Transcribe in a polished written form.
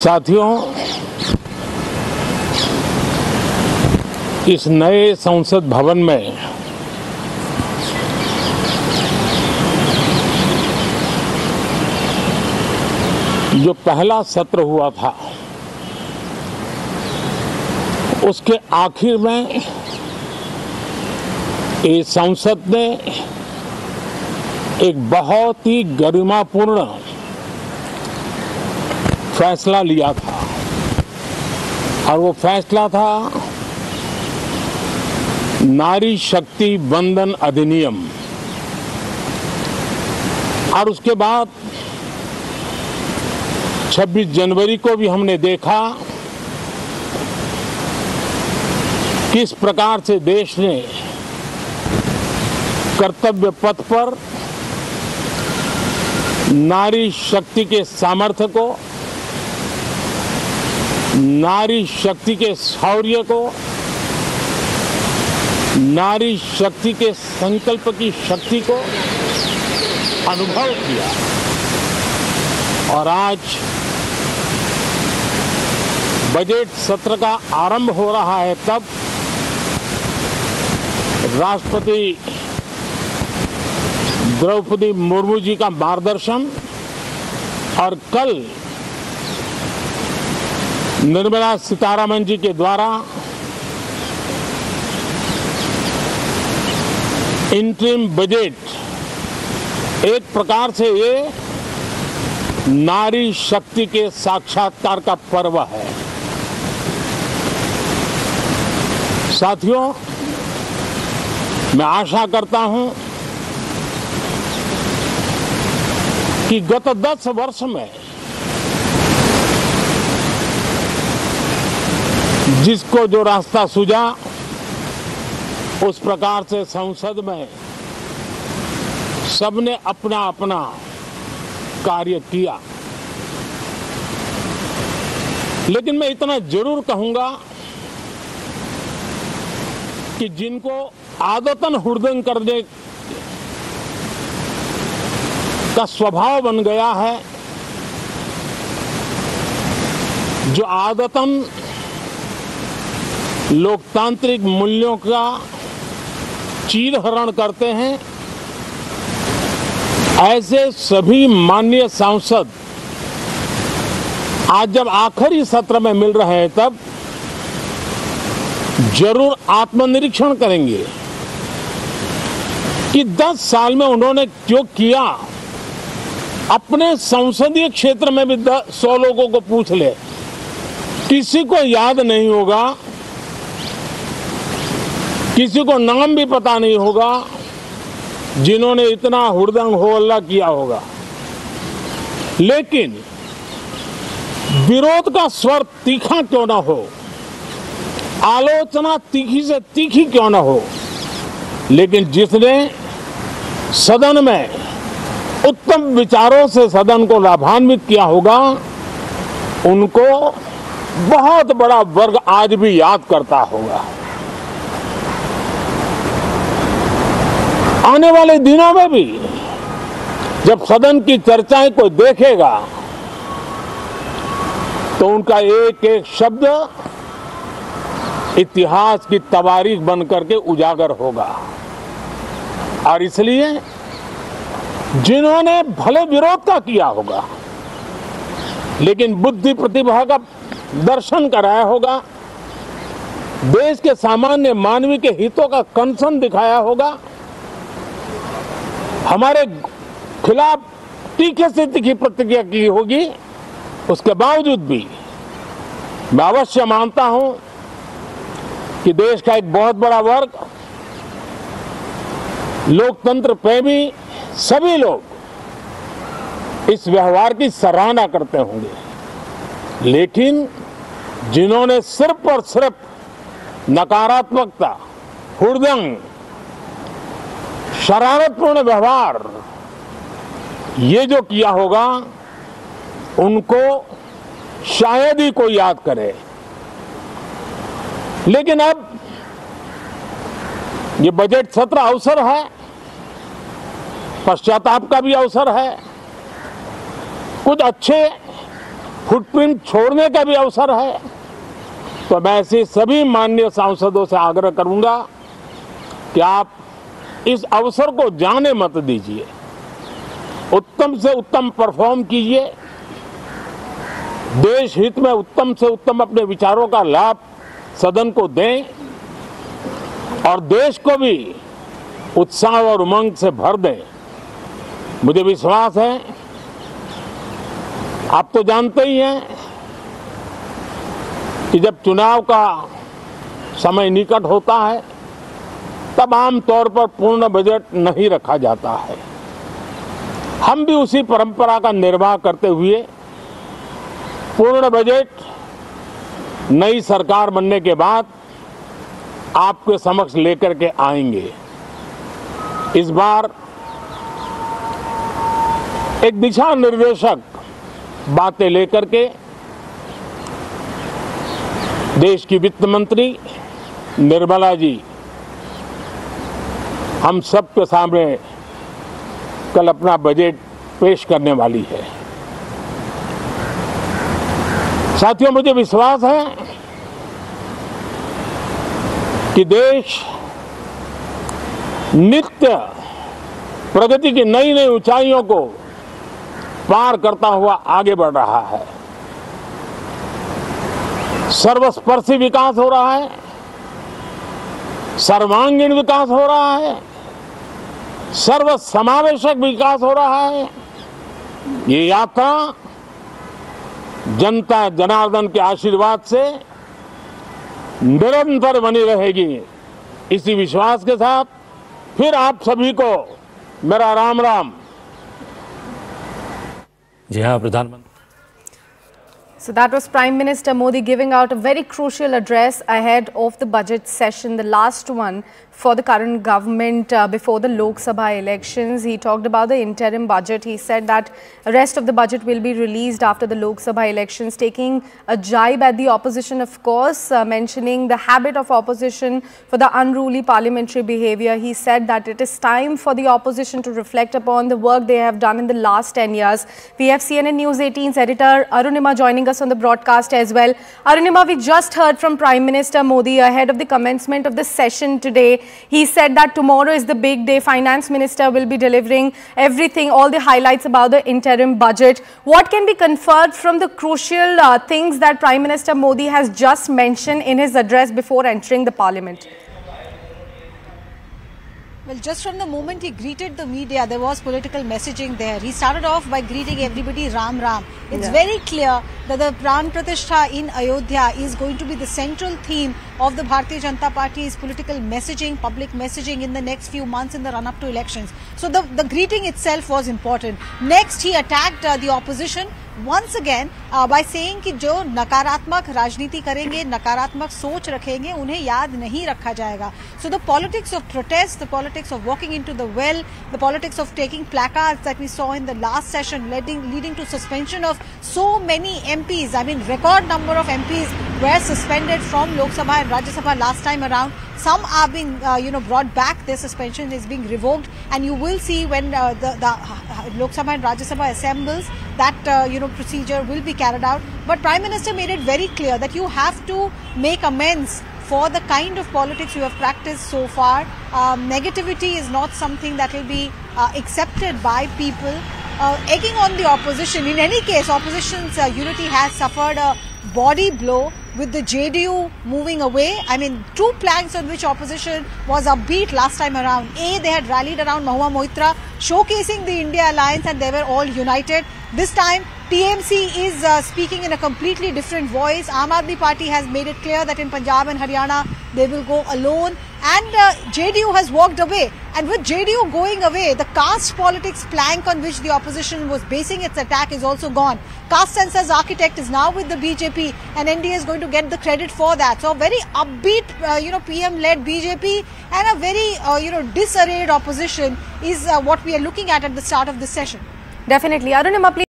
साथियों, इस नए संसद भवन में जो पहला सत्र हुआ था, उसके आखिर में इस संसद ने एक बहुत ही गरिमापूर्ण फैसला लिया था और वो फैसला था नारी शक्ति वंदन अधिनियम। और उसके बाद 26 जनवरी को भी हमने देखा किस प्रकार से देश ने कर्तव्य पथ पर नारी शक्ति के सामर्थ्य को, नारी शक्ति के शौर्य को, नारी शक्ति के संकल्प की शक्ति को अनुभव किया। और आज बजट सत्र का आरंभ हो रहा है, तब राष्ट्रपति द्रौपदी मुर्मू जी का मार्गदर्शन और कल निर्मला सीतारमण जी के द्वारा इंटरिम बजट एक प्रकार से ये नारी शक्ति के साक्षात्कार का पर्व है। साथियों, मैं आशा करता हूं कि गत 10 वर्ष में जिसको जो रास्ता सूझा, उस प्रकार से संसद में सबने अपना अपना कार्य किया। लेकिन मैं इतना जरूर कहूंगा कि जिनको आदतन हुड़दंग करने का स्वभाव बन गया है, जो आदतन लोकतांत्रिक मूल्यों का चीरहरण करते हैं, ऐसे सभी माननीय सांसद आज जब आखिरी सत्र में मिल रहे हैं, तब जरूर आत्मनिरीक्षण करेंगे कि 10 साल में उन्होंने जो किया। अपने संसदीय क्षेत्र में भी 100 लोगों को पूछ ले, किसी को याद नहीं होगा, किसी को नाम भी पता नहीं होगा जिन्होंने इतना हुड़दंग हो हल्ला किया होगा। लेकिन विरोध का स्वर तीखा क्यों ना हो, आलोचना तीखी से तीखी क्यों ना हो, लेकिन जिसने सदन में उत्तम विचारों से सदन को लाभान्वित किया होगा, उनको बहुत बड़ा वर्ग आज भी याद करता होगा। आने वाले दिनों में भी जब सदन की चर्चाएं कोई देखेगा, तो उनका एक एक शब्द इतिहास की तवारीख बन करके उजागर होगा। और इसलिए जिन्होंने भले विरोध का किया होगा, लेकिन बुद्धि प्रतिभा का दर्शन कराया होगा, देश के सामान्य मानवी के हितों का कंसर्न दिखाया होगा, हमारे खिलाफ तीखे से तीखी प्रतिक्रिया की होगी, उसके बावजूद भी मैं अवश्य मानता हूं कि देश का एक बहुत बड़ा वर्ग, लोकतंत्र प्रेमी सभी लोग इस व्यवहार की सराहना करते होंगे। लेकिन जिन्होंने सिर्फ और सिर्फ नकारात्मकता, हुड़दंग, शरारतपूर्ण व्यवहार ये जो किया होगा, उनको शायद ही कोई याद करे। लेकिन अब ये बजट सत्र अवसर है, पश्चाताप का भी अवसर है, कुछ अच्छे फुटप्रिंट छोड़ने का भी अवसर है। तो मैं ऐसे सभी माननीय सांसदों से आग्रह करूंगा कि आप इस अवसर को जाने मत दीजिए, उत्तम से उत्तम परफॉर्म कीजिए, देश हित में उत्तम से उत्तम अपने विचारों का लाभ सदन को दें और देश को भी उत्साह और उमंग से भर दें। मुझे विश्वास है, आप तो जानते ही हैं कि जब चुनाव का समय निकट होता है तब आमतौर पर पूर्ण बजट नहीं रखा जाता है। हम भी उसी परंपरा का निर्वाह करते हुए पूर्ण बजट नई सरकार बनने के बाद आपके समक्ष लेकर के आएंगे। इस बार एक दिशा निर्देशक बातें लेकर के देश की वित्त मंत्री निर्मला जी हम सबके सामने कल अपना बजट पेश करने वाली है। साथियों, मुझे विश्वास है कि देश नित्य प्रगति की नई नई ऊंचाइयों को पार करता हुआ आगे बढ़ रहा है। सर्वस्पर्शी विकास हो रहा है, सर्वांगीण विकास हो रहा है, सर्व समावेशक विकास हो रहा है। ये यात्रा जनता जनार्दन के आशीर्वाद से निरंतर बनी रहेगी। इसी विश्वास के साथ फिर आप सभी को मेरा राम राम। जी हाँ, प्रधानमंत्री। So that was Prime Minister Modi giving out a very crucial address ahead of the budget session, the last one for the current government before the Lok Sabha elections. He talked about the interim budget. He said that the rest of the budget will be released after the Lok Sabha elections, taking a jibe at the opposition, of course, mentioning the habit of opposition for the unruly parliamentary behavior. He said that it is time for the opposition to reflect upon the work they have done in the last 10 years. We have CNN News 18's editor Arunima joining us on the broadcast as well. Arunima, we just heard from Prime Minister Modi ahead of the commencement of the session today. He said that tomorrow is the big day. Finance Minister will be delivering everything, all the highlights about the interim budget. What can be conferred from the crucial things that Prime Minister Modi has just mentioned in his address before entering the parliament? Well, just from the moment he greeted the media, there was political messaging there. He started off by greeting everybody Ram Ram. It's very clear that the Pran Pratishtha in Ayodhya is going to be the central theme of the Bharatiya Janata Party's political messaging, public messaging in the next few months in the run-up to elections. So the greeting itself was important. Next, he attacked the opposition once again by saying कि जो नकारात्मक राजनीति करेंगे, नकारात्मक सोच रखेंगे, उन्हें याद नहीं रखा जाएगा. So the politics of protest, the politics of walking into the well, the politics of taking placards that we saw in the last session, leading to suspension of so many MPs. I mean, record number of MPs were suspended from Lok Sabha and Rajya Sabha last time around. Some are being, brought back. Their suspension is being revoked, and you will see when the Lok Sabha and Rajya Sabha assembles, that procedure will be carried out. But Prime Minister made it very clear that you have to make amends for the kind of politics you have practiced so far. Negativity is not something that will be accepted by people. Egging on the opposition. In any case, opposition's unity has suffered a body blow with the JDU moving away. I mean, two planks on which opposition was upbeat last time around. They had rallied around Mahua Moitra, showcasing the India Alliance, and they were all united. This time, TMC is speaking in a completely different voice. Aam Aadmi Party has made it clear that in Punjab and Haryana, they will go alone. And JDU has walked away. And with JDU going away, the caste politics plank on which the opposition was basing its attack is also gone. Caste census architect is now with the BJP, and NDA is going to get the credit for that. So, a very upbeat, PM-led BJP and a very, disarrayed opposition is what we are looking at the start of this session. Definitely. Arunima, please.